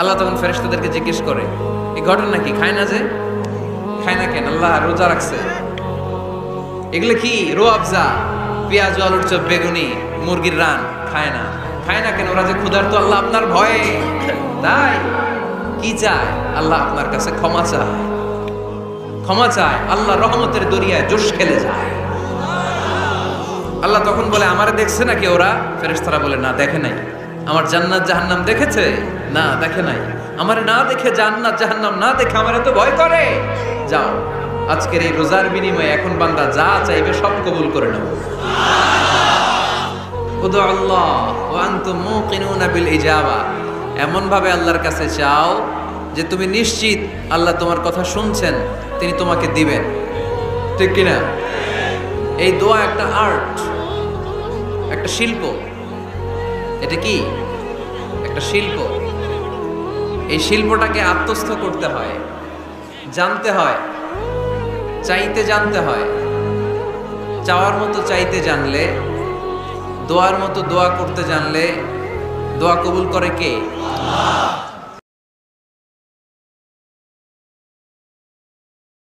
আল্লাহ তখন ফেরেশতাদেরকে জিজ্ঞেস করে, এই ঘটনা কি? খায় না যে? খায় না কেন? আল্লাহ রোজা রাখছে। এগুলো কি? রো আফজা, পেঁয়াজ, আলুর চপ, বেগুনি, মুরগির রান খায় না। খায় না কেন? ওরা যে ক্ষুধার্ত। আল্লাহ আপনার ভয়ে। তাই কি চায়? আল্লাহ আপনার কাছে ক্ষমা চায়। ক্ষমা চায়, আল্লাহ রহমতের দরিয়ায় জোশ খেলে যায়। আল্লাহ তখন বলে, আমারে দেখছে নাকি ওরা? ফেরেশতারা বলে, না দেখে নাই। আমার জান্নাত জাহান্নাম দেখেছে? না দেখে নাই। আমারে না দেখে, জান্নাত জাহান্নাম না দেখে আমারে তো ভয় করে। যাও, আজকের এই রোজার বিনিময়ে এখন বান্দা যা চাইবে সব কবুল করে নাও। উদু আল্লাহ ওয়া আনতুম মুকিনুনা বিল ইজাবা। এমন ভাবে আল্লাহর কাছে চাও যে তুমি নিশ্চিত আল্লাহ তোমার কথা শুনছেন, তিনি তোমাকে দিবেন। ঠিক কিনা? এই দোয়া একটা আর্ট, একটা শিল্প। এটা কি? একটা শিল্প। এই শিল্পটাকে আত্মস্থ করতে হয়, জানতে হয়, চাইতে জানতে হয়। চাওয়ার মতো চাইতে জানলে, দোয়ার মতো দোয়া করতে জানলে, দোয়া কবুল করে কে? আল্লাহ।